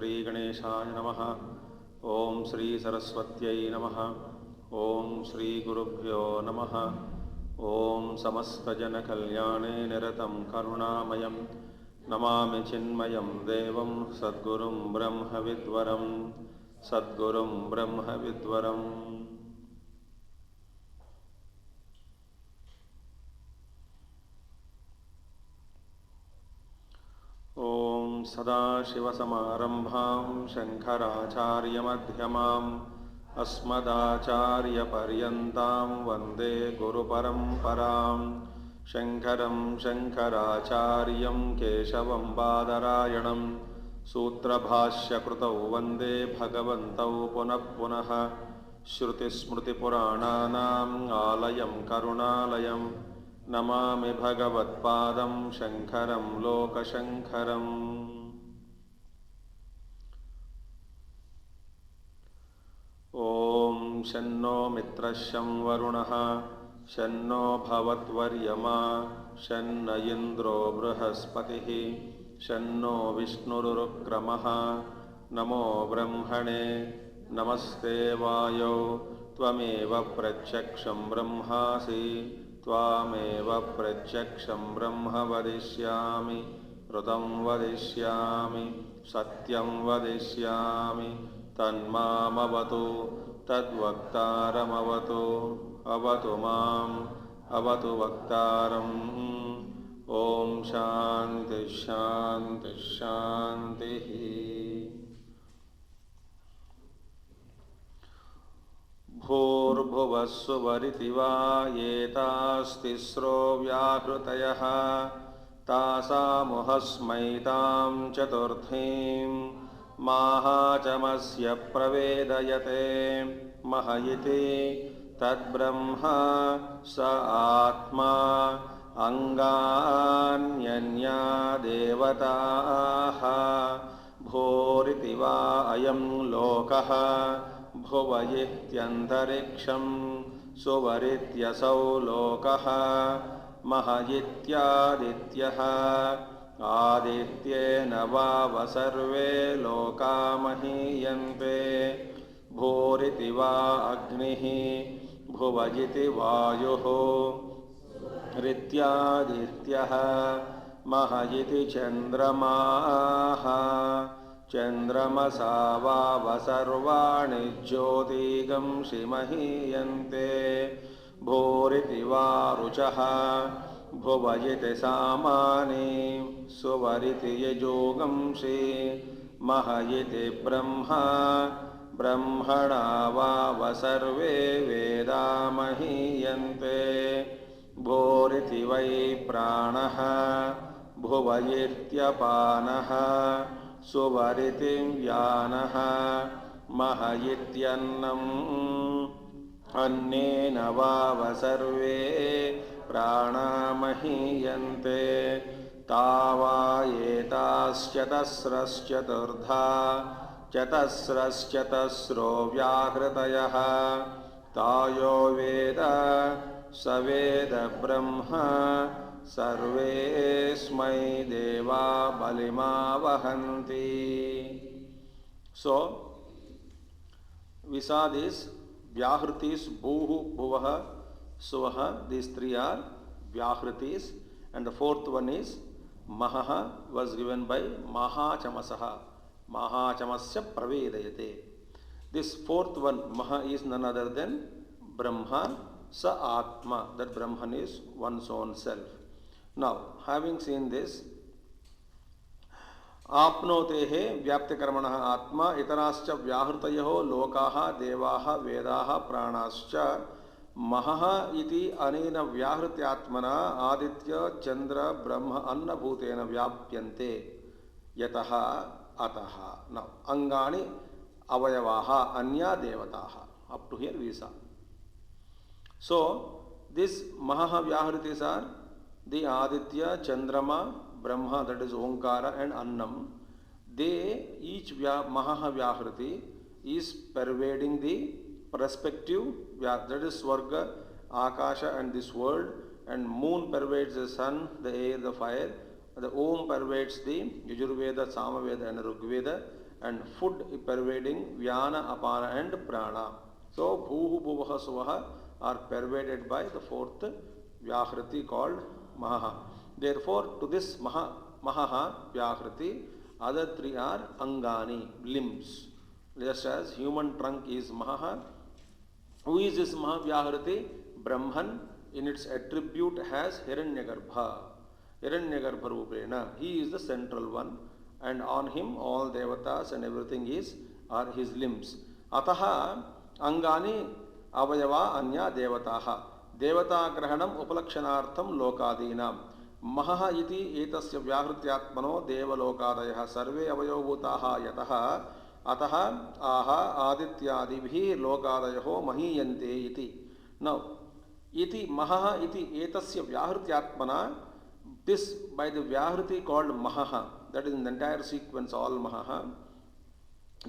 श्रीगणेशाय नमः। ओम श्री सरस्वत्यै नमः। ओम श्री गुरुभ्यो नमः। ओम समस्तजनकल्याणे निरतं करुणामयं नमामि चिन्मयं देवं सद्गुरुं ब्रह्मविद्वरं सद्गुरुं ब्रह्मविद्वरम्। ओम सदाशिवसमारम्भां शङ्कराचार्यमध्यमाम् अस्मदाचार्यपर्यन्तां वन्दे गुरुपरम्परां। शङ्करं शङ्कराचार्यं केशवं बादरायणं सूत्रभाष्यकृतौ वन्दे भगवन्तौ पुनः पुनः। श्रुतिस्मृतिपुराणानाम् आलयं करुणालयं नमामि भगवत्पादं शङ्करं लोकशङ्करम्। ॐ शन्नो मित्रशं वरुणः शन्नो भवत्वर्यमा शन्न इन्द्रो बृहस्पतिः शन्नो विष्णुरुक्रमः। नमो ब्रह्मणे नमस्ते वायो त्वमेव प्रत्यक्षं ब्रह्मासि त्वामेव प्रत्यक्षं ब्रह्म वदिष्यामि ऋतं वदिष्यामि सत्यं वदिष्यामि तन्मामवतु तद्वक्तारमवतु अवतु माम् अवतु वक्तारम्। ॐ शान्ति शान्ति शान्तिः। भूर्भुवः सुवरिति वा एतास्तिस्रो व्याहृतयः तासामुहस्मैतां चतुर्थीं माहाचमस्य प्रवेदयते मह इति तद्ब्रह्म स आत्मा अङ्गान्यन्या देवताः। भूरिति वा अयं लोकः भुव इत्यन्तरिक्षं सुवरित्यसौ लोकः मह इत्यादित्यः। आदित्येन वाव सर्वे लोका महीयन्ते। भूरिति वा अग्निः भुव इति वायुः ऋत्यादित्यः मह इति चन्द्रमाः। चन्द्रमसा वाव सर्वाणि ज्योतिगंसि महीयन्ते। भूरिति वा रुचः भुव इति सामानि सुवरिति यजोगंसि मह इति ब्रह्मा। ब्रह्मणा वाव सर्वे वेदा महीयन्ते। भूरिति वै प्राणः भुव इत्यपानः सुवरिति व्यानः मह इत्यन्नम्। अन्नेन वाव सर्वे प्राणा महीयन्ते। तावा एताश्चतस्रश्चतुर्धा चतस्रश्चतस्रो व्याहृतयः। तायो वेद स वेद ब्रह्म सर्वेस्मै देवा बलिमावहन्ति। So we saw these Vyahritis, Bhuhu, Bhuvaha, Suvaha. These three are Vyahritis, and the fourth one is Mahaha, was given by Mahachamasaha. Mahachamasya Pravedayate. This fourth one, Maha, is none other than Brahma, Sa Atma. That Brahman is one's own self. Now, having seen this, आपनोतेहे व्याप्तिकर्मणः आत्मा इतराश्च व्याहृतयो लोकाः देवाः वेदाः प्राणाश्च महः इति अनेन व्याहृत्यात्मना आदित्य चंद्र ब्रह्म अन्नभूतेन व्याप्यन्ते यतः अतः। नौ अंगानि अवयवाः अन्या देवताः। up to here we saw. So this mahah vyahritis are the Aditya, Chandrama, Brahma, that is Omkara, and Annam. They each mahah vyahriti is pervading the perspective, that is Swarga, Akasha, and this world, and moon pervades the sun, the air, the fire. The Om pervades the Yajurveda, Samaveda, and Rigveda, and food pervading Vyana, Apana and Prana. So Bhuhu, Bhuvaha, Suvaha are pervaded by the fourth Vyahriti called Mahaha. Therefore, to this Mahaha Vyahriti, other three are Angani, limbs. Just as human trunk is Mahaha. Who is this Mahavyahriti? Brahman in its attribute has Hiranyagarbha. Hiranyagarbha Rupena. He is the central one, and on him all devatas and everything are his limbs. Ataha Angani Avayava Anya Devataha. Devata Grahanam Upalakshanartham Lokadinam. Mahaha iti etasya vyahrityatmano devalokadayah sarve avayobhutaha yataha ataha aha adityadibhi lokadayaho mahiyante iti. Now, iti mahaha iti etasya vyahrityatmana, this by the vyahriti called mahaha, that is in the entire sequence all mahaha,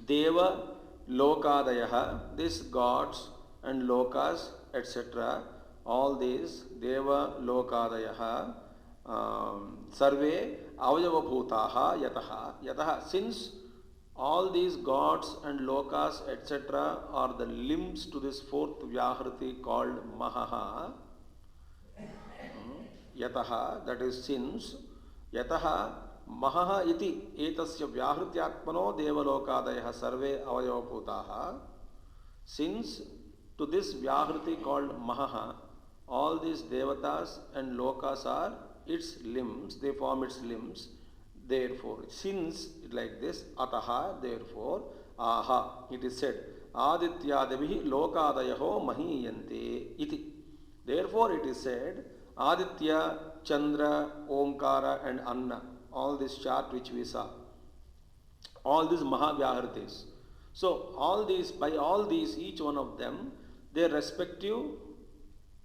deva lokadayah, these gods and lokas etc., all these deva lokadayah sarve avayavabhutaha yataha, since all these gods and lokas etc. are the limbs to this fourth vyahriti called mahaha, yataha, that is since, yataha mahaha iti etasya vyahrityatmano devalokadayah sarve avayavabhutaha, since to this vyahriti called mahaha all these devatas and lokas are its limbs, they form its limbs. Therefore, since like this, ataha, therefore, aha, it is said, adityadavihi lokadayaho mahiyante iti. Therefore, it is said, Aditya, Chandra, Omkara and Anna, all this chart which we saw, all these Mahavyahritis. So, all these, by all these, each one of them, their respective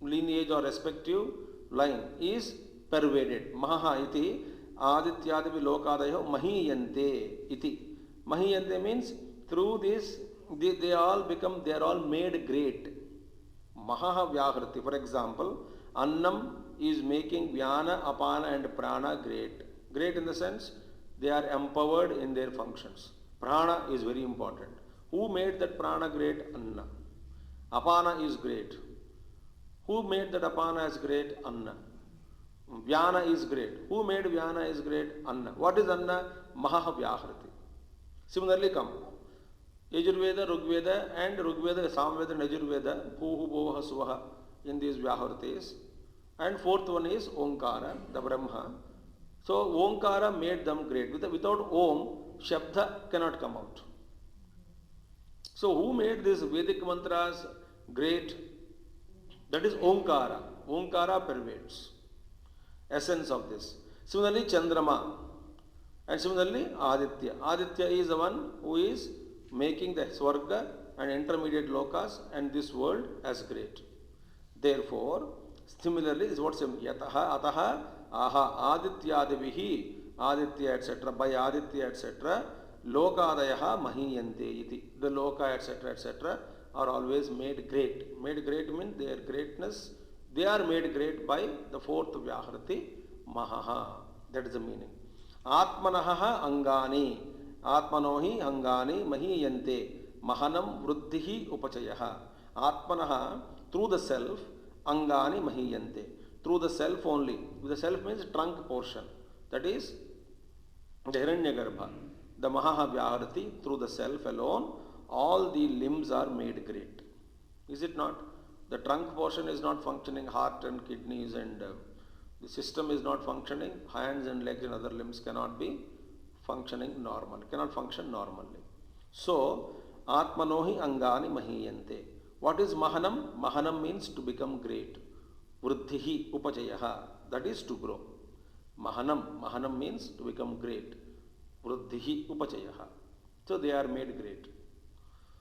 lineage or respective line is pervaded. Mahaha iti adityadavi lokadayo mahiyante iti. Mahiyante means through this they all are made great. Mahaha Vyahriti, for example, Annam is making Vyana, Apana and Prana great. Great in the sense they are empowered in their functions. Prana is very important. Who made that Prana great? Anna. Apana is great. Who made that Apana as great? Anna. Vyana is great. Who made Vyana is great? Anna. What is Anna? Mahavyahriti. Similarly, come. Yajurveda, Rigveda and Rigveda, Samveda and Yajurveda, Bhuhu, Bhuvaha, Suvaha in these Vyahritis. And fourth one is Omkara, the Brahma. So Omkara made them great. Without Om, Shabda cannot come out. So who made these Vedic mantras great? That is Omkara. Omkara pervades essence of this. Similarly, Chandrama. And similarly, Aditya. Aditya is the one who is making the Swarga and intermediate lokas and this world as great. Therefore, similarly, is what's Yataha, Ataha, Aha, Adityadivihi, Aditya, etc. By Aditya, etc. Lokadayaha mahiyante iti. The loka, etc., etc. are always made great. Made great means their greatness, they are made great by the fourth Vyahriti, Mahaha. That is the meaning. Atmanaha Angani, Atmanohi Angani Mahiyante, Mahanam Vruddhihi Upachayaha. Atmanaha, through the self, Angani Mahiyante. Through the self only. The self means trunk portion. That is the Hiranyagarbha. The Mahaha Vyahriti, through the self alone, all the limbs are made great. Is it not? The trunk portion is not functioning, heart and kidneys and the system is not functioning, hands and legs and other limbs cannot be functioning normal, cannot function normally. So, Atmanohi Angani Mahiyante. What is Mahanam? Mahanam means to become great. Vruddhihi Upachayaha, that is to grow. Mahanam means to become great. Vruddhihi Upachayaha. So they are made great.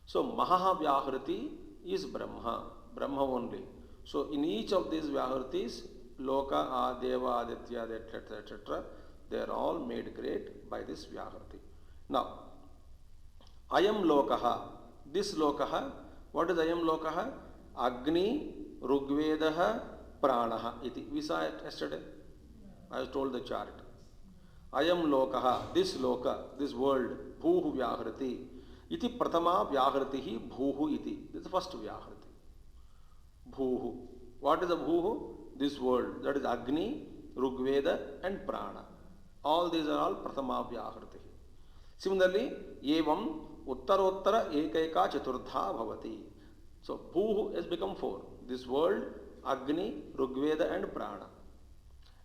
So Mahaha Vyahriti is Brahma only. So in each of these Vyahritis, Loka, Deva, Aditya, etc., etc., they are all made great by this Vyahriti. Now, Ayam Lokaha, this Lokaha, what is Ayam Lokaha? Agni, Rugvedaha, Pranaha iti. We saw it yesterday. I was told the chart. अयम लोकः, this लोक, this world, भूः व्याहृति इति प्रथमा व्याहृति ही भूः इति, this first व्याहृति भूः. What is the bhuh? This world, that is Agni, Rigveda and Prana. All these are all Prathama Vyahriti. Similarly, Evam Uttarottara Ekaika Chaturdha Bhavati. So, bhuh has become 4. This world, Agni, Rigveda and Prana.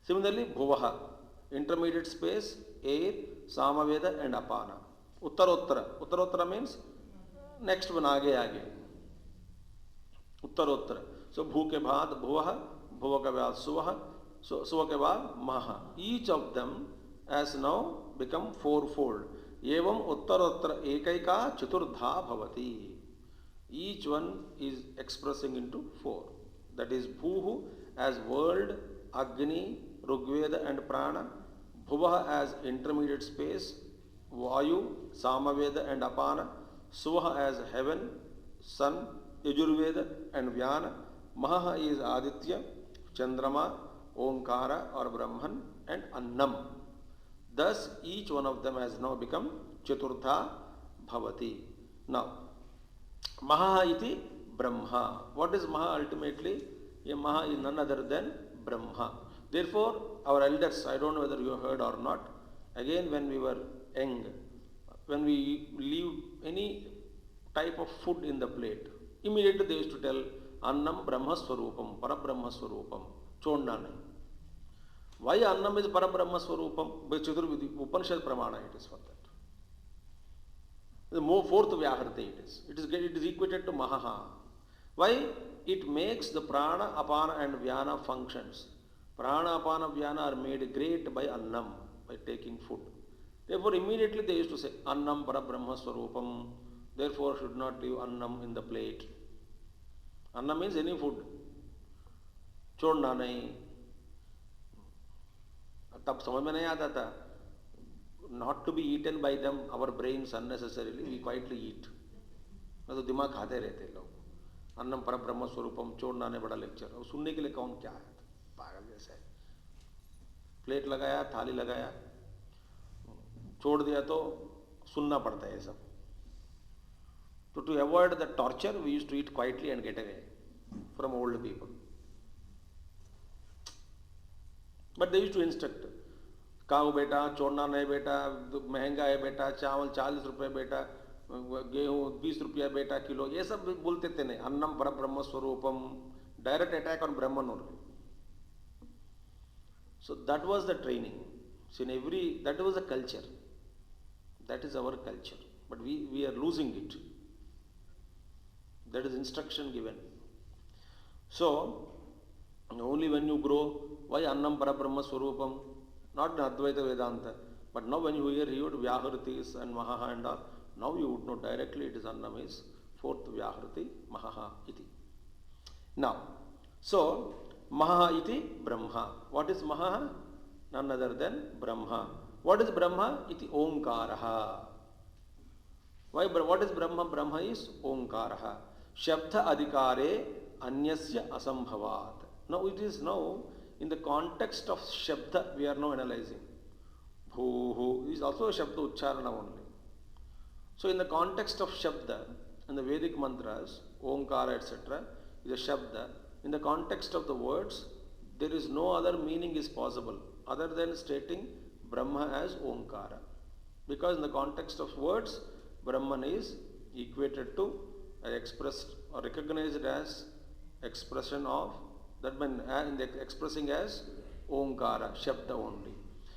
Similarly, Bhuvaha, intermediate space, air, Samaveda and Apana. Uttarottara. Uttarottara means next one, आगे. Uttarottara. So, bhu ke baad bhuvaha, bhuva ke baad suvah, so suva ke baad maha. Each of them has now become fourfold. Evam uttarottara ekaika chaturdha bhavati. Each one is expressing into 4. That is bhuhu as world, Agni, Rigveda and Prana. Bhuvaha as intermediate space, Vayu, Samaveda and Apana. Suvaha as heaven, sun, Yajurveda and Vyana. Maha is Aditya, Chandrama, Omkara or Brahman and Annam. Thus each one of them has now become Chaturdha Bhavati. Now, Maha iti Brahma. What is Maha ultimately? A Maha is none other than Brahma. Therefore, our elders, I don't know whether you heard or not, again when we were young, when we leave any type of food in the plate, immediately they used to tell Annam Brahma Swarupam, Parabrahma Swarupam, Chondana. Why Annam is Parabrahma Swarupam? By Chaturvedi, Upanishad Pramana it is for that. The more fourth Vyahriti it is. It is equated to Mahaha. Why? It makes the Prana, Apana and Vyana functions. Prana, Apana, Vyana are made great by Annam, by taking food. Therefore, immediately they used to say Annam Parabrahma Swarupam. Therefore, should not leave Annam in the plate. Annam means any food. छोड़ना नहीं. तब समझ में नहीं आता था. Not to be eaten by them, our brains unnecessarily, we quietly eat. तो दिमाग खाते रहते लोग. अन्नम पर ब्रह्म स्वरूपम छोड़ना नहीं बड़ा लेक्चर. और सुनने के लिए कौन क्या है? पागल जैसा है. प्लेट लगाया, थाली लगाया, छोड़ दिया तो सुनना पड़ता है ये सब. So to avoid the torture, we used to eat quietly and get away from old people. But they used to instruct, खाओ बेटा, छोड़ना नहीं बेटा, महंगा है बेटा, चावल 40 रुपये बेटा, गेहूँ 20 रुपया बेटा किलो, ये सब बोलते थे नहीं. अन्नम पर ब्रह्म स्वरूपम, direct attack on Brahman only. So that was the training. So in every, that was the culture. That is our culture. But we are losing it. That is instruction given. So, only when you grow, why Annam Parabrahma Swarupam? Not in Advaita Vedanta. But now when you hear Vyahritis and Mahaha and all, now you would know directly it is Annam is fourth Vyahriti, Mahaha iti. Now, so, Maha iti Brahma. What is Maha? None other than Brahma. What is Brahma? Iti Omkaraha. Why? What is Brahma? Brahma is Omkaraha. Shabda adhikare anyasya asambhavat. Now it is now in the context of Shabda we are now analyzing. Bhuhu is also a Shabda Ucharana only. So in the context of Shabda, in the Vedic mantras, Omkara etc. is a Shabda. In the context of the words, there is no other meaning is possible other than stating Brahma as Omkara. Because in the context of words, Brahman is equated to, expressed or recognized as expression of, that means in the expressing as Omkara, Shabda only.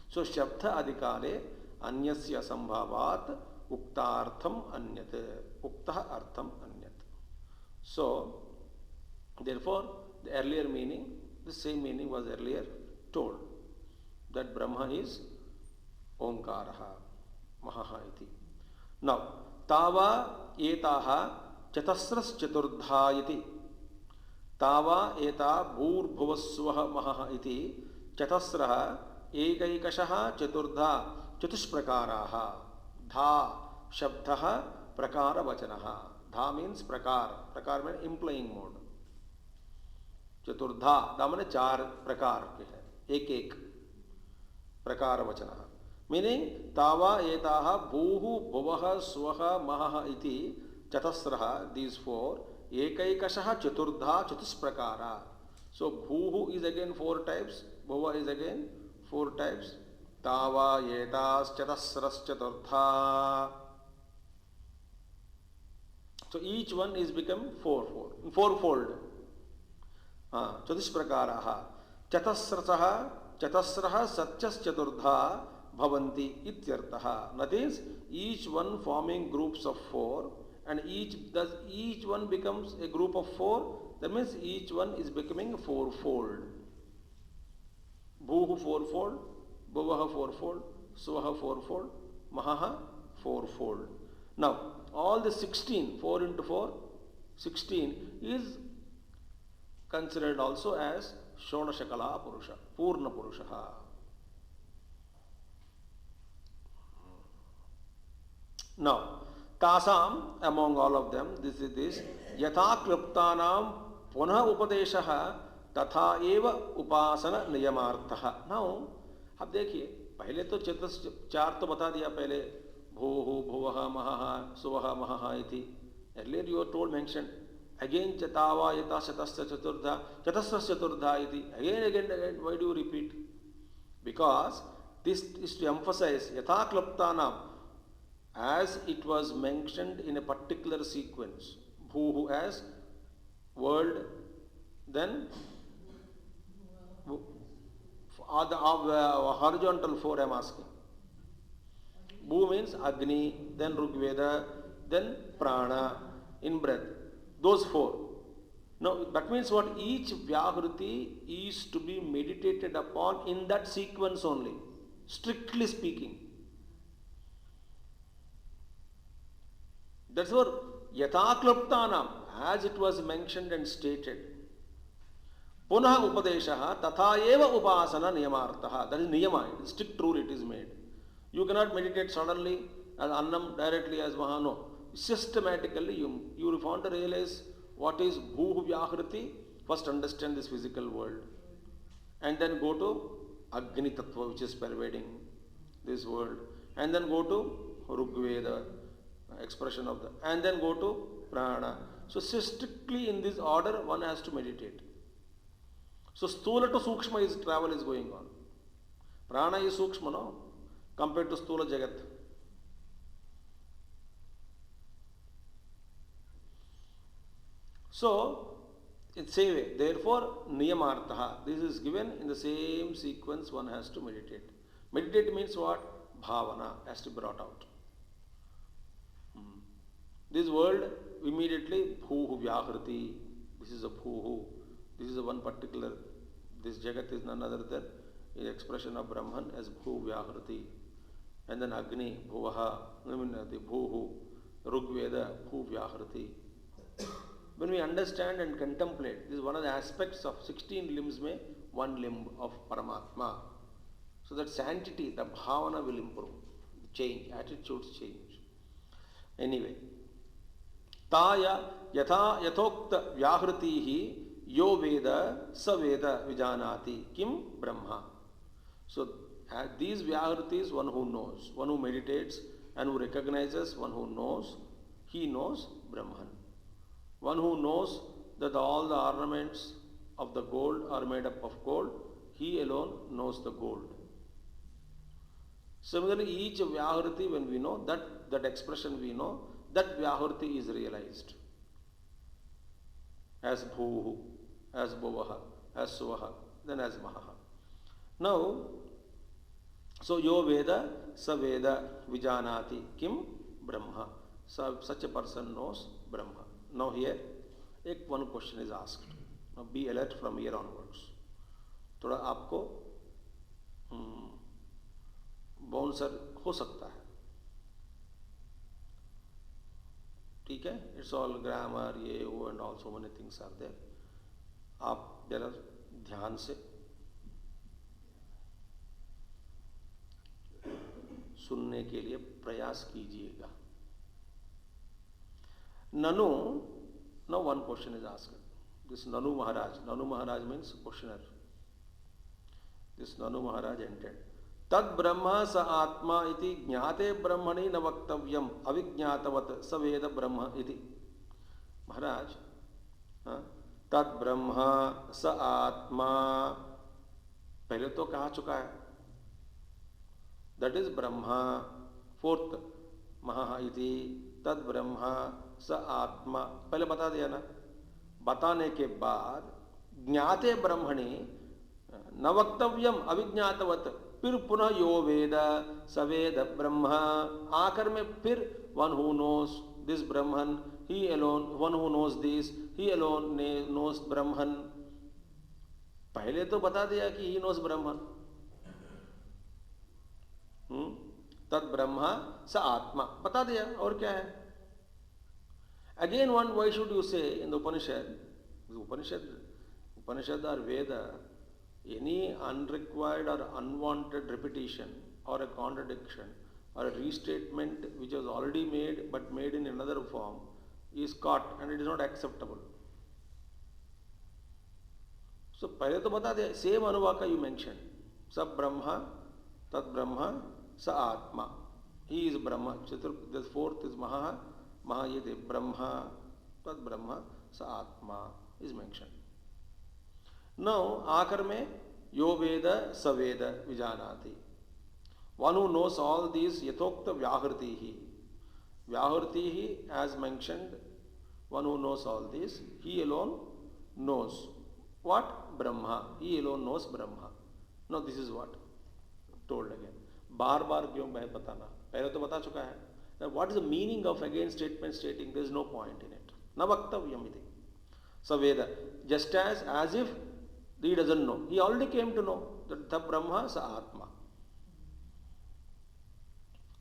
So Shabda adhikare anyasya sambhavat uktartham anyat. Ukta artham anyat. So, therefore, the earlier meaning, the same meaning was earlier told. That Brahma is Omkaraha, Mahaha iti. Now, Tava etaha chatasras chaturdha iti. Tava eta bhur bhuvasvaha mahaha iti chatasraha ekaikashaha chaturdha chatushprakaraha. Dha shabdaha prakara vachanaha. Dha means prakar. Prakar means implying mode. Chaturdha, da means 4 prakar ke hai. Ek प्रकार वचन meaning तावा एताः भूः भुवः स्वः महः इति चतस्रः दीस् फोर एकैकशः चतुर्धा चतुष्प्रकारा. So bhuhu is again four types, bhuva is again four types. Tava etas chatasras chaturtha. So each one is become fourfold. चतुष्प्रकाराः चतस्रः चतस्रः सत्यस् चतुर्धा bhavanti ityartah. That is, each one forming groups of four, and each one becomes a group of four. That means each one is becoming fourfold. Bhuhu fourfold, Bhuvaha fourfold, Swaha fourfold, Mahaha fourfold. Now, all the 16, 4 into 4, 16 is considered also as Shodashakala Purusha, Purna Purushaha. Now, Tasam, among all of them, this is this, Yatha Kliptanam Punha Upadeshaha Tatha Eva Upasana Niyamarthaha. Now, अब देखिए, पहले तो चार तो बता दिया पहले, भूहु भुवः महः सुवः महः इति. Earlier you were told, mentioned, again Chatava Yata Shatasya Chaturtha, Chatasya Chaturtha iti. Again, why do you repeat? Because this is to emphasize Yatha Klaptanam, as it was mentioned in a particular sequence. Bhuhu as world, then the horizontal four I am asking. Bhu means Agni, then Rigveda, then Prana in breath. Those four. Now that means what? Each Vyahruti is to be meditated upon in that sequence only, strictly speaking. That's what Yatha Klaptanam, as it was mentioned and stated. Punah Upadeshaha Tatha Eva Upasana Niyamarthaha. That is Niyama, strict rule it is made. You cannot meditate suddenly as Annam directly as Mahano. Systematically you want to realize what is Bhuhu Vyahriti. First understand this physical world. And then go to Agni Tattva, which is pervading this world. And then go to Rigveda, expression of the, and then go to Prana. So strictly in this order one has to meditate. So Stula to Sukshma is travel is going on. Prana is Sukshma, no? Compared to Stula Jagat. So, it's same way. Therefore, Niyamarthaha. This is given in the same sequence one has to meditate. Meditate means what? Bhavana has to be brought out. This world immediately Bhuhu Vyahriti. This is a Bhuhu. This is a one particular. This Jagat is none other than the expression of Brahman as Bhu Vyahriti. And then Agni, Bhuvaha, the Bhuhu, Rigveda, Bhu Vyahriti. When we understand and contemplate, this is one of the aspects of 16 limbs, mein one limb of Paramatma. So that sanctity, the bhavana will improve, change, attitudes change. Anyway, Taya Yatha Yathokta Vyahritihi Yo Veda Sa Veda Vijanati Kim Brahma. So these Vyahritis, one who knows, one who meditates and who recognizes, one who knows, he knows Brahman. One who knows that all the ornaments of the gold are made up of gold, he alone knows the gold. Similarly, each Vyahriti, when we know that expression we know, that Vyahriti is realized as Bhuhu, as Bhuvaha, as Suvaha, then as Mahaha. Now, so Yo Veda, Sa Veda Vijanati Kim Brahma. So such a person knows Brahma. Now here, one question is asked. Now be alert from here onwards. थोड़ा आपको bouncer हो सकता है. ठीक है? It's all grammar, ये वो and all so many things are there. आप जरा ध्यान से सुनने के लिए प्रयास कीजिएगा. Nanu, now one question is asked. This Nanu Maharaj means questioner. This Nanu Maharaj entered. तद ब्रह्म स आत्मा इति ज्ञाते ब्रह्मणि न वक्तव्यम अविज्ञातवत स वेद ब्रह्म इति। महाराज, तद ब्रह्म स आत्मा पहले तो कहा चुका है, दैट इज ब्रह्मा। फोर्थ महा इति तद ब्रह्म स आत्मा पहले बता दिया ना। बताने के बाद ज्ञाते ब्रह्मणि न वक्तव्यम अविज्ञातवत, फिर पुनः यो वेद स वेद ब्रह्म, आखिर में फिर one who knows this Brahman, he alone, one who knows this, he alone knows Brahman. पहले तो बता दिया कि ही नोस ब्रह्मन। तद ब्रह्म स आत्मा बता दिया, और क्या है। Again one, why should you say in the Upanishad or Veda, any unrequired or unwanted repetition or a contradiction or a restatement which was already made but made in another form is caught and it is not acceptable. So पहले तो बता दिया, same अनुवाका you mentioned, सब ब्रह्मा तद ब्रह्मा स आत्मा, he is Brahma. The fourth is Maha ये ब्रह्मा तद ब्रह्मा स आत्मा is mentioned. Now आखिर में यो वेद स वेद विजानाति, one who knows all these यथोक्त व्याहृति ही as mentioned, one who knows all these, he alone knows what? Brahma, he alone knows Brahma. Now this is what told again. बार बार क्यों मैं बताना, पहले तो बता चुका है. Now what is the meaning of again statement stating there is no point in it. न वक्तव्यम इति सवेद, just as if he doesn't know, he already came to know that the Brahma sa Atma.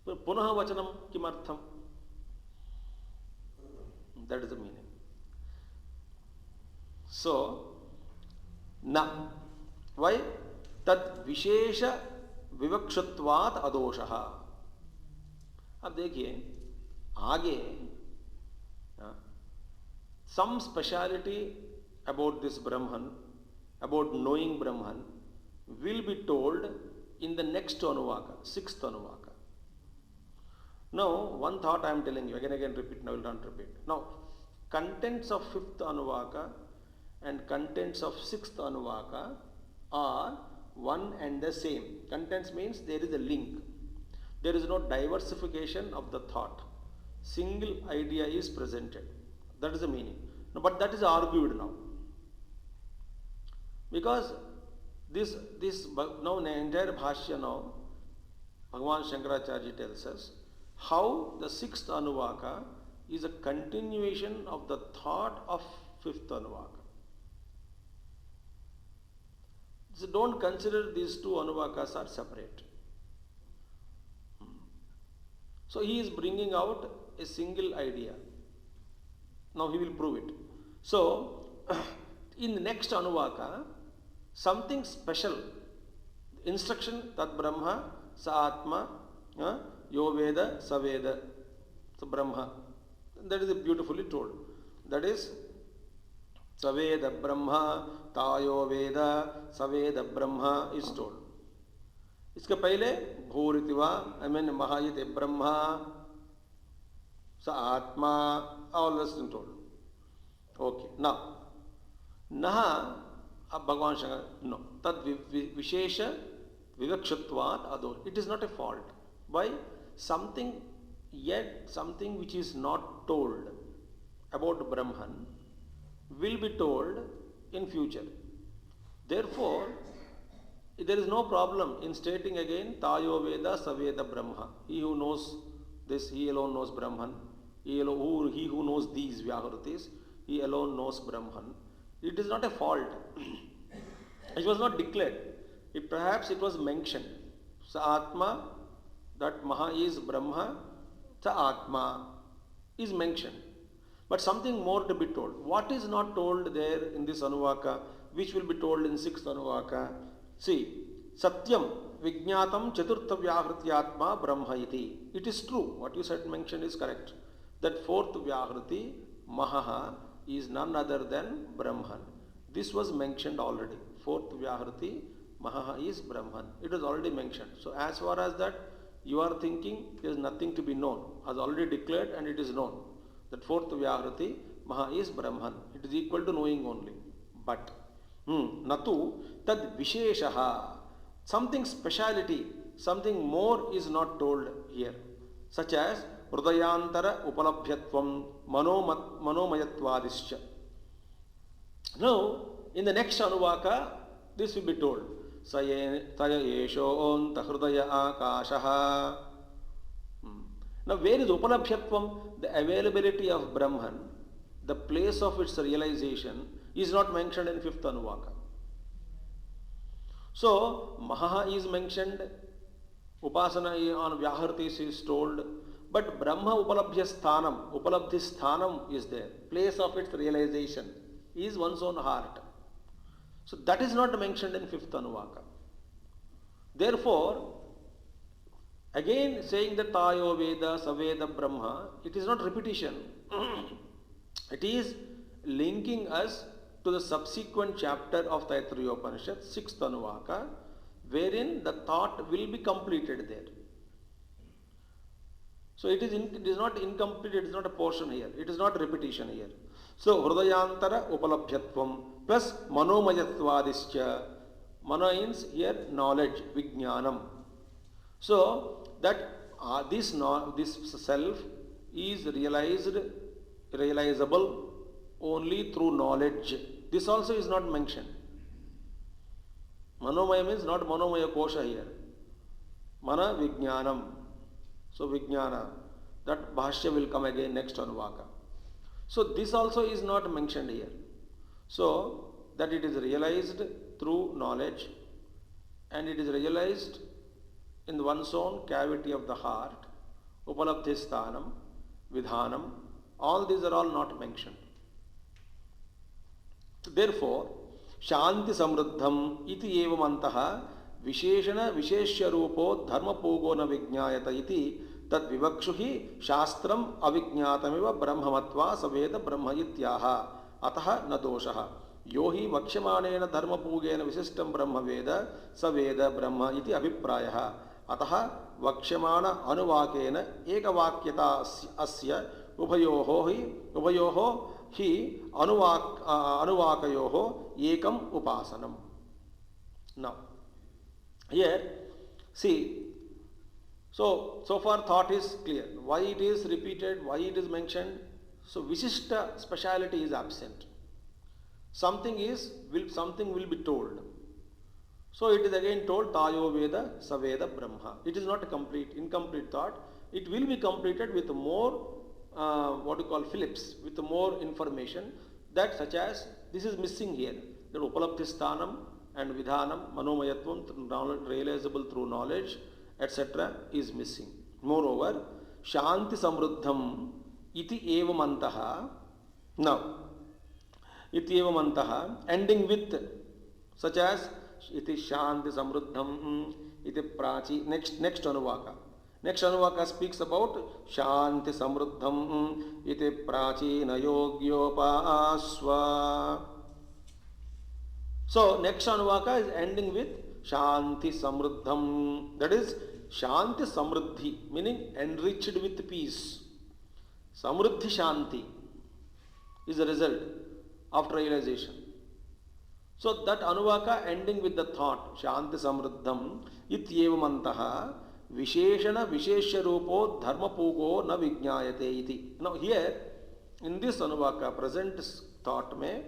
पुनः वचनम किमर्थम, that is the meaning. So na, why? तद विशेष विवक्षत्वात् अदोषः. अब देखिए आगे some speciality about this Brahman, about knowing Brahman, will be told in the next Anuvaka, sixth Anuvaka. Now, one thought I am telling you, again repeat, now I will not repeat. Now, contents of fifth Anuvaka and contents of sixth Anuvaka are one and the same. Contents means there is a link. There is no diversification of the thought. Single idea is presented. That is the meaning. No, but that is argued now. Because this now in the entire Bhashya now, Bhagavan Shankaracharya tells us how the sixth Anuvaka is a continuation of the thought of fifth Anuvaka. So don't consider these two Anuvakas are separate. So he is bringing out a single idea. Now he will prove it. So in the next Anuvaka, something special, instruction Tad Brahma Sa Atma Yo Veda Sa Veda, so Brahma, that is beautifully told. That is Sa Veda Brahma Tayo Veda Sa Veda Brahma is told. इसके पहले भूरितिवा महायते ब्रह्मा स आत्मा, all this is told. Okay, now अब भगवान Shankar no तद विशेष विवक्षत्वात् अदो, it is not a fault. Why? Something which is not told about Brahman will be told in future. Therefore there is no problem in stating again Tayo Veda Saveda Brahma. He who knows this, he alone knows Brahman. He who knows these Vyahrutis, he alone knows Brahman. It is not a fault. It was not declared. Perhaps it was mentioned. Sa Atma, that Maha is Brahma, Sa Atma is mentioned. But something more to be told. What is not told there in this Anuvaka, which will be told in sixth Anuvaka? See, Satyam Vijñatam Chaturtha Vyahrityatma Brahma iti. It is true. What you said mentioned is correct. That fourth Vyahriti, Mahaha, is none other than Brahman. This was mentioned already. Fourth Vyahriti, Maha is Brahman. It is already mentioned. So as far as that you are thinking, there is nothing to be known. As already declared and it is known. That fourth Vyahrati, Maha is Brahman. It is equal to knowing only. But, Natu tad Visheshaha. Something speciality, something more is not told here. Such as Hrudayantara Upalabhyatvam Manomayatvadischa. Now, in the next Anuvaka, this will be told. Taya Yesho Tahridaya Akashaha. Now, where is Upalabhyatvam? The availability of Brahman, the place of its realization, is not mentioned in fifth Anuvaka. So, Maha is mentioned, Upasana on Vyahartis is told, but Brahma Upalabhya Sthanam, Upalabdhi Sthanam is there. Place of its realization is one's own heart. So that is not mentioned in fifth Anuvaka. Therefore, again saying that Tayo Veda, Saveda Brahma, it is not repetition. It is linking us to the subsequent chapter of Taittiriya Upanishad, sixth Anuvaka, wherein the thought will be completed there. So it is not incomplete, it is not a portion here, it is not repetition here. So Hrudayantara Upalabhyatvam plus Manomayatvadischa. Mana means here knowledge, Vijnanam. So that this self is realizable only through knowledge. This also is not mentioned. Manomaya means not Manomaya Kosha here. Mana Vijnanam. So Vijnana. That Bhashya will come again next Anuvaka. So this also is not mentioned here. So that it is realized through knowledge and it is realized in one's own cavity of the heart, Upalabdhisthanam, Vidhanam, all these are all not mentioned. Therefore, Shanti Samruddham iti evamantaha Visheshana Visheshya Rupo Dharma Pogona Vijnayata iti Tad Vivakshuhi Shastram Avijnatamiva Brahmamatva Saveda Brahma Ityaha Ataha Nadoshaha Yohi Vakshamanena Dharma Pogena Visistam Brahma Veda Saveda Brahma iti Abhiprayaha Ataha Vakshamana Anuvakena Ekavakyata Asya Ubayoho Hi Anuvakayoho Ekam Upasanam. Now, here, see, so far thought is clear. Why it is repeated, why it is mentioned. So Visishta speciality is absent. Something will be told. So it is again told Tayo Veda Saveda Brahma. It is not a incomplete thought. It will be completed with more Phillips, with more information that such as this is missing here. The Upalabdhisthanam and Vidhanam, Manomayatvam, realizable through knowledge, etc. is missing. Moreover, Shanti Samruddham iti evamantaha. Now, iti evamantaha, ending with such as iti Shanti Samruddham iti Prachi. Next Anuvaka. Next Anuvaka speaks about Shanti Samruddham iti Prachina Yogyopasva. So next Anuvaka is ending with Shanti Samruddham. That is Shanti Samruddhi, meaning enriched with peace. Samruddhi Shanti is the result after realization. So that Anuvaka ending with the thought Shanti Samruddham ityevamantaha Visheshana Visheshya Rupo Dharma Pugo na Vijnayate iti. Now here in this Anuvaka present thought mein,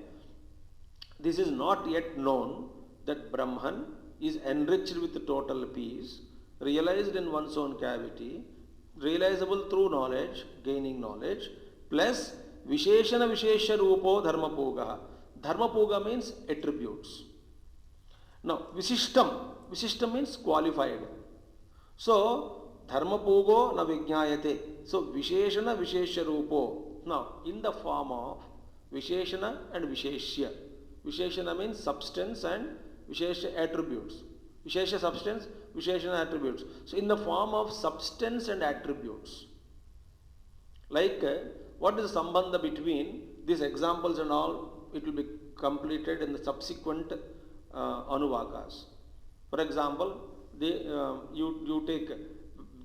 this is not yet known that Brahman is enriched with total peace, realized in one's own cavity, realizable through knowledge, gaining knowledge, plus Visheshana Visheshya Rupo Dharma Puga. Dharma Puga means attributes. Now Visishtam means qualified. So Dharma Pugo na Vijnayate. So Visheshana Visheshya Rupo. Now in the form of Visheshana and Visheshya. Visheshana means substance and Visheshya attributes. Visheshya substance, Visheshana attributes. So in the form of substance and attributes. Like what is the sambandha between these examples and all, it will be completed in the subsequent Anuvakas. For example, you take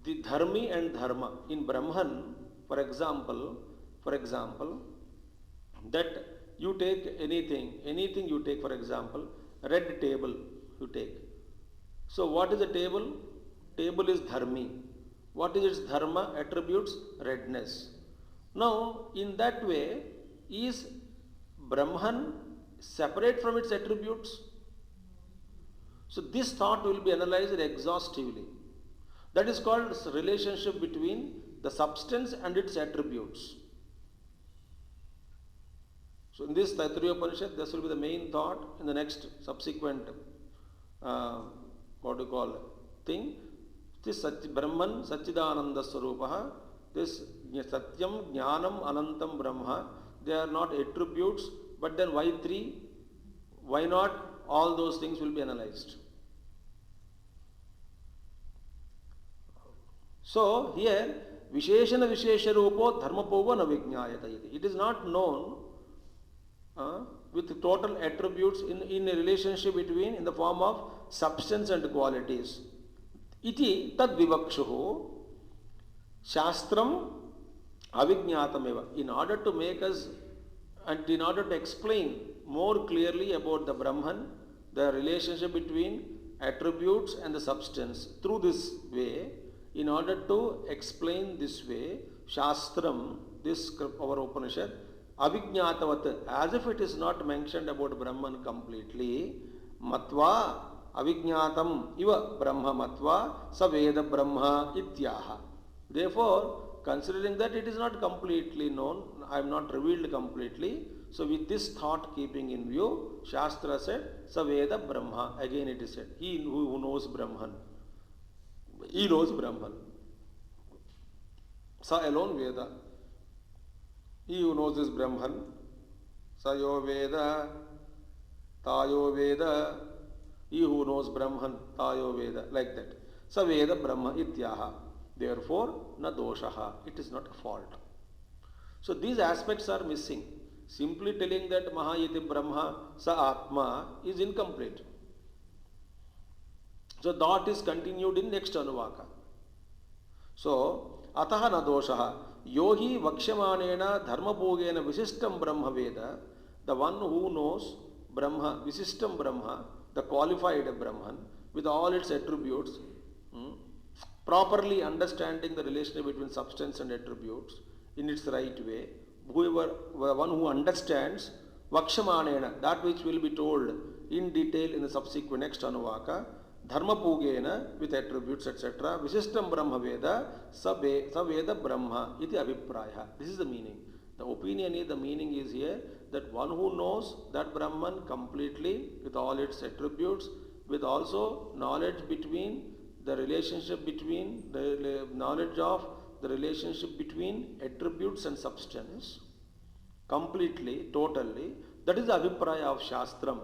the dharmi and dharma in Brahman. For example, that you take anything you take. For example, red table you take. So what is the table? Table is dharmi. What is its dharma? Attributes redness. Now, in that way, is Brahman separate from its attributes? So this thought will be analyzed exhaustively. That is called relationship between the substance and its attributes. So in this Taittiriya Upanishad, this will be the main thought in the next subsequent thing. This Brahman Satchidananda Swarupaha, this Satyam Jnanam Anantam Brahma, they are not attributes, but then why three? Why not? All those things will be analyzed. So here, Visheshana Vishesha Rupo Dharmapova na Vijñāyata. It is not known with total attributes in a relationship between in the form of substance and qualities. Iti tad vivakshuhu shastram avijñātameva. In order to make us and in order to explain more clearly about the Brahman, the relationship between attributes and the substance through this way, in order to explain this way, Shastram, this our Upanishad, avijñātavat, as if it is not mentioned about Brahman completely, matva avijñātam iva brahma matva sa veda brahma ityaha. Therefore, considering that it is not completely known, I am not revealed completely, so with this thought keeping in view, Shastra said, sa veda brahma. Again it is said, he who knows Brahman. He knows Brahman. Sa alone Veda. He who knows this Brahman. Sayo Veda, Tayo Veda. He who knows Brahman, Tayo Veda. Like that. Sa Veda Brahma Ityaha. Therefore, na doshaha. It is not a fault. So these aspects are missing. Simply telling that Mahayati Brahma Sa Atma is incomplete. So thought is continued in next Anuvaka. So, Ataha na doshaha. Yohi vakshamanena dharmabhogena visishtam Brahma Veda. The one who knows Brahma, visishtam Brahma, the qualified Brahman, with all its attributes, properly understanding the relationship between substance and attributes in its right way, one who understands vakshamanena, that which will be told in detail in the subsequent next Anuvaka, Dharmapugena with attributes etc. Visishtam Brahma Veda sa Veda Brahma iti abhipraya. This is the meaning. The opinion is, the meaning is here that one who knows that Brahman completely with all its attributes, with also knowledge between the relationship between the knowledge of the relationship between attributes and substance completely, totally, that is the abhipraya of Shastram.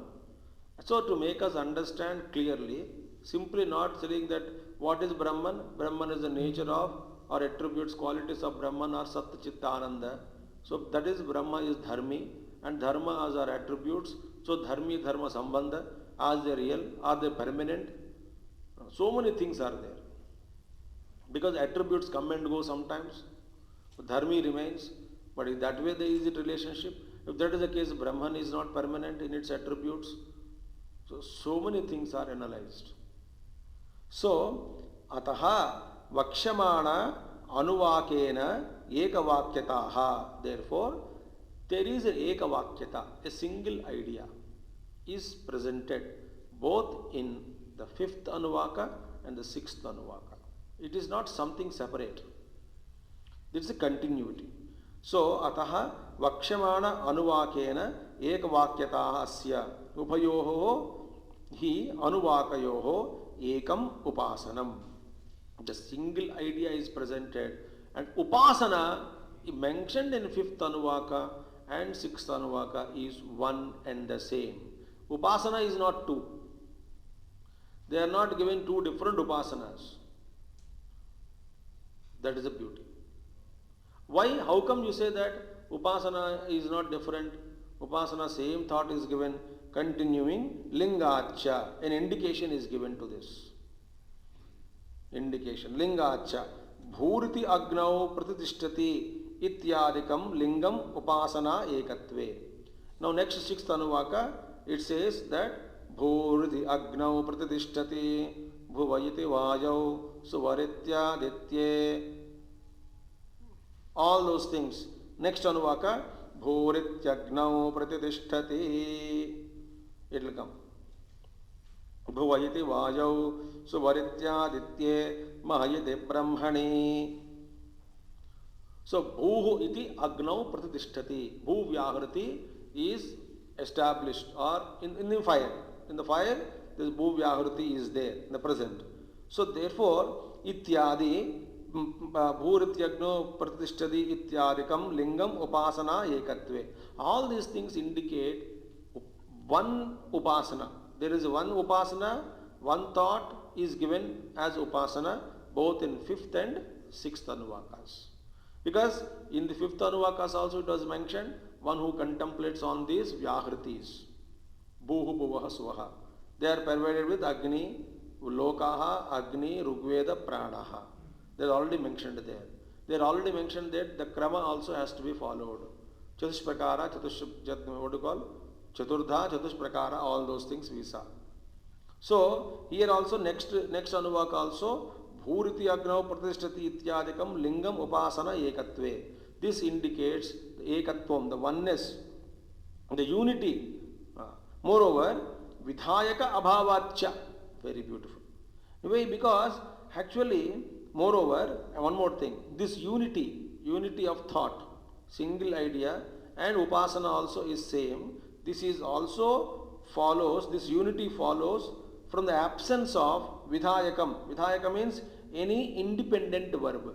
So to make us understand clearly, simply not saying that what is Brahman? Brahman is the nature of or attributes, qualities of Brahman are Sat Chitta Ananda. So that is Brahma is Dharmi and Dharma as our attributes. So Dharmi, Dharma Sambandha, are they real? Are they permanent? So many things are there. Because attributes come and go sometimes. Dharmi remains. But in that way there is a relationship. If that is the case, Brahman is not permanent in its attributes. So many things are analyzed. So, ataha vakshamana anuvakena ekavakyataha. Therefore, there is an ekavakyata, a single idea is presented both in the fifth anuvaka and the sixth anuvaka. It is not something separate. There is a continuity. So, ataha vakshamana anuvakena ekavakyataha asya upayoho hi anuvakayoho ekam upasanam. The single idea is presented and upasana mentioned in fifth anuvaka and sixth anuvaka is one and the same. Upasana is not two. They are not given two different upasanas. That is the beauty. Why? How come you say that upasana is not different? Upasana, same thought is given. continuing lingacha. An indication is given to this. Indication. Lingacha. Bhuriti agnau pratitishthati ityadikam lingam upasana ekatve. Now next sixth anuvaka, it says that Bhuriti agnau pratitishthati bhuvayiti vayau suvaritya. All those things. Next anuvaka, Bhurityagnav pratitishthati. It will come. Bhuvayiti vayau suvaritya mahayati brahmani. So bhuhu iti agnav pratitishthati. Bhu vyahrati is established or in the fire. In the fire, this bhu vyahrati is there in the present. So therefore, ityadi Bhurityagno Pratishtadi Ityadikam Lingam Upasana Ekatve. All these things indicate one Upasana. There is one Upasana, one thought is given as Upasana both in fifth and sixth Anuvakas. Because in the fifth Anuvakas also it was mentioned, one who contemplates on these Vyahritis. Bhuhu Bhuvaha Swaha. They are pervaded with Agni, Lokaha, Agni, Rugveda, Pranaha. They are already mentioned there. They are already mentioned that the krama also has to be followed. Chatushprakara, what do you call? Chaturdha, Chatushprakara, all those things we saw. So here also next anuvaka also Bhuriti Agnav Pratishtati Ityadikam Lingam Upasana Ekatve. This indicates the Ekatvam, the oneness, the unity. Moreover, Vidhayaka Abhavacha. Very beautiful. Why? Because actually, moreover, one more thing, this unity of thought, single idea and upasana also is same. This is also follows, this unity follows from the absence of vidhayakam. Vidhayakam means any independent verb.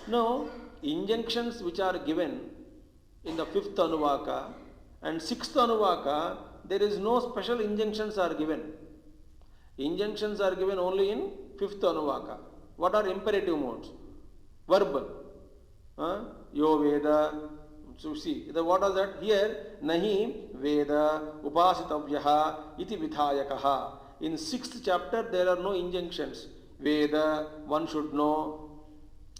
Now, injunctions which are given in the fifth anuvaka and sixth anuvaka, there is no special injunctions are given. Injunctions are given only in fifth anuvaka. What are imperative modes? Verb. Yo Veda. So see, what is that? Here, Nahi Veda Upasitavyaha iti Vidhayakaha. In sixth chapter, there are no injunctions. Veda, one should know.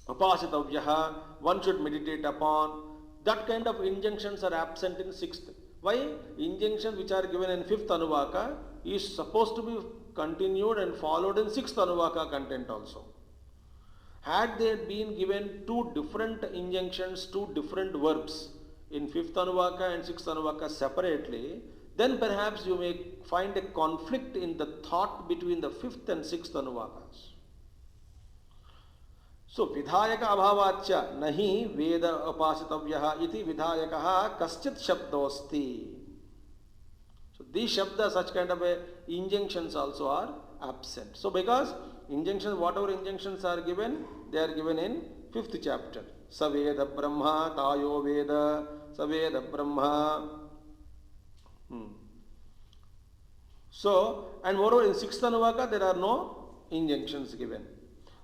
Upasitavyaha, one should meditate upon. That kind of injunctions are absent in sixth. Why? Injunctions which are given in fifth anuvaka is supposed to be continued and followed in sixth anuvaka content also. Had there been given two different injunctions, two different verbs in fifth anuvaka and sixth anuvaka separately, then perhaps you may find a conflict in the thought between the fifth and sixth anuvakas. So, vidhayaka abhavacha nahi veda upasitavyaha iti vidhayakaha kaschit shabdosti. So, these shabdas, such kind of injunctions also are absent. So, because injunctions, whatever injunctions are given, they are given in fifth chapter. Saveda Brahma, Tayo Veda, Saveda Brahma. So, and moreover in sixth anuvaka there are no injunctions given.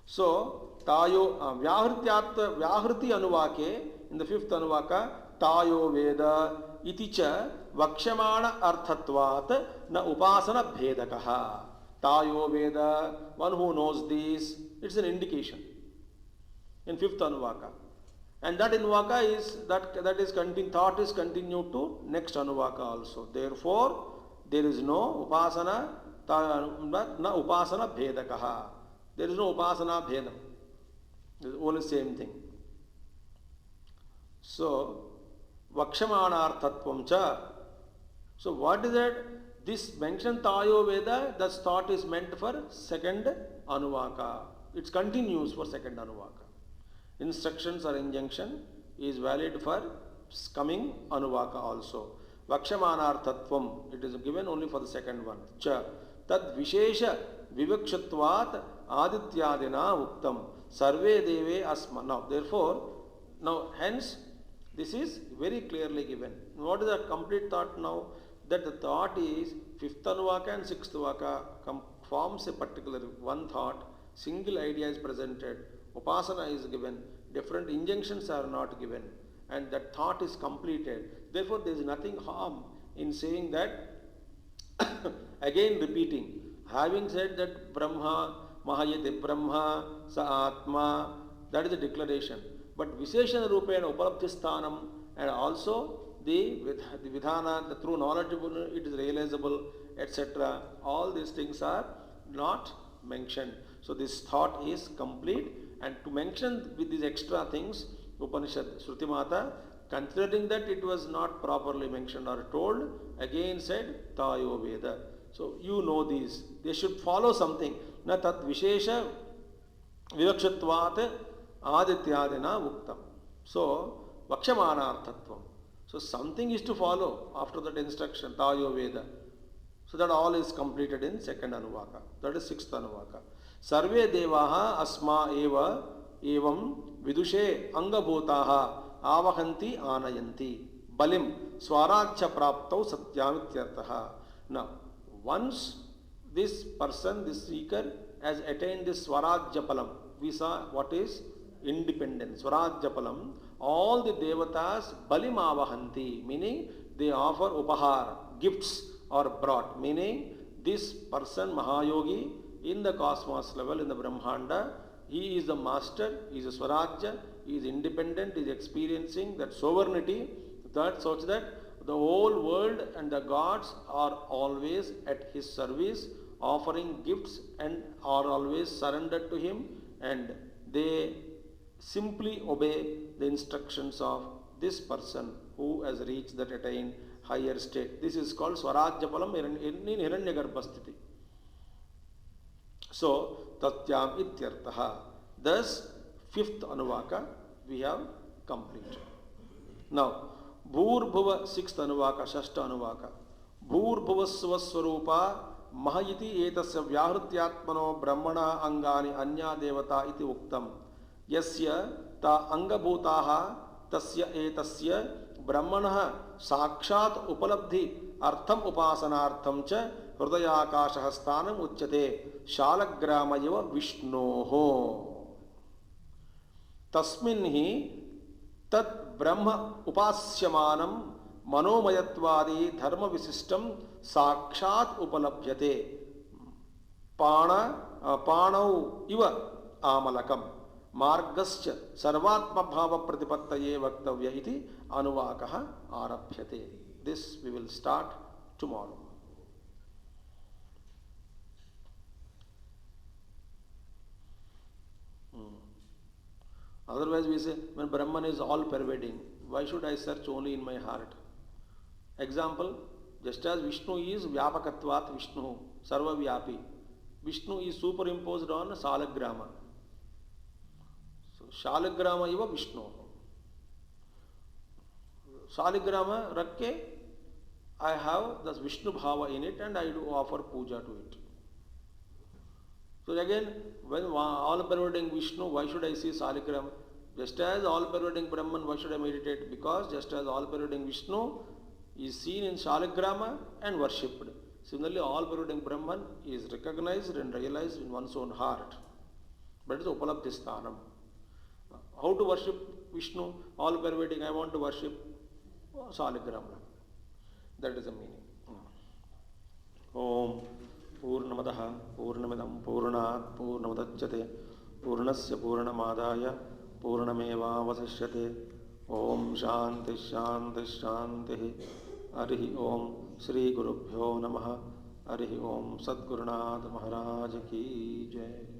So, Tayo Vyahriti anuvake, in the fifth anuvaka, Tayo Veda iticha Vakshamana arthatvat na upasana bhedakaha. Tayo Veda, one who knows this, it's an indication in fifth anuvaka. And that anuvaka is, that is thought is continued to next anuvaka also. Therefore, there is no upasana, na upasana bhedakaha. There is no upasana bhedam. It is only same thing. So, Vakshamanarthatvam cha. So, what is that? This mentioned Tayo Veda, that thought is meant for second anuvaka. It continues for second anuvaka. Instructions or injunction is valid for coming anuvaka also. Vakshamanarthatvam, it is given only for the second one. Cha. Tad vishesha vivakshatvat adityadina uktam. Sarve deve asma. Now, therefore, now hence, this is very clearly given. What is the complete thought now? That the thought is fifth anuvaka and sixth anuvaka forms a particular one thought, single idea is presented, upasana is given, different injunctions are not given, and that thought is completed. Therefore, there is nothing harm in saying that, again repeating, having said that Brahma, Mahayate Brahma, Sa Atma, that is the declaration. But Visheshana Rupena Upalabdhisthanam, and also the Vidhana, the through knowledgeable, it is realizable, etc. All these things are not mentioned. So this thought is complete, and to mention with these extra things, Upanishad, Shruti Mata, considering that it was not properly mentioned or told, again said Tayo Veda. So you know these. They should follow something. Na tat vishesha vivakshatvat adityadina uktam. So vakshamanarthatvam. So something is to follow after that instruction, Tayo Veda. So that all is completed in second Anuvaka. That is sixth Anuvaka. Sarve devaha asma eva evam vidushe angabhutaha avahanti anayanti balim swarajya praptau satyamityartaha. Now, once this person, this seeker, has attained this Swarajya Palam, we saw what is independence, Swarajya Palam, all the devatas balim avahanti, meaning they offer upahar, gifts are brought, meaning this person, Mahayogi, in the cosmos level, in the Brahmanda, he is the master, he is a Swarajya, he is independent, he is experiencing that sovereignty, that such that the whole world and the gods are always at his service, offering gifts and are always surrendered to him, and they simply obey the instructions of this person who has reached that attained higher state. This is called Swarajya Palam in Hiranyagarbha sthiti. So, Tatyam ityartaha. Thus, fifth Anuvaka we have completed. Now, Bhurbhuva sixth Anuvaka, Shashta Anuvaka. Bhurbhuvasva Swarupa Mahayiti etasya vyahrutyatmano brahmana angani anya devata iti uktam. Yasya ta angabhutaha tasya etasya brahmana sakshat upalabdhi artham upasanartham cha hridayakasha sthanam uchyate shalagrama iva vishnoho. Tasmin hi tat brahma upasyamanam manomayatvadi dharma visistam sakshat upalabhyate panau iva amalakam margascha sarvatma bhava pratipattaye vaktavya iti anuvakaha arabhyate. This we will start tomorrow. Otherwise we say, when Brahman is all pervading, why should I search only in my heart? Example, just as Vishnu is Vyapakatvat Vishnu, Sarva Vyapi, Vishnu is superimposed on Salagrama. So, Shalagrama iva Vishnu. Salagrama rakke, I have this Vishnu Bhava in it and I do offer puja to it. So again, when all-pervading Vishnu, why should I see Salagrama? Just as all-pervading Brahman, why should I meditate? Because just as all-pervading Vishnu is seen in Shalagrama and worshipped. Similarly, all-pervading Brahman is recognized and realized in one's own heart. But it is Upalabdhisthanam. How to worship Vishnu? All-pervading, I want to worship Shalagrama. That is the meaning. Om Purnamadaha Purnamidam Purnat Purnamudachyate Purnasya Purnamadaya Purnameva Vasishyate. Om Shanti Shanti Shanti. Arihi Om Sri Gurubhyo Namaha. Arihi Om Sadgurunath Maharaj Ki Jai.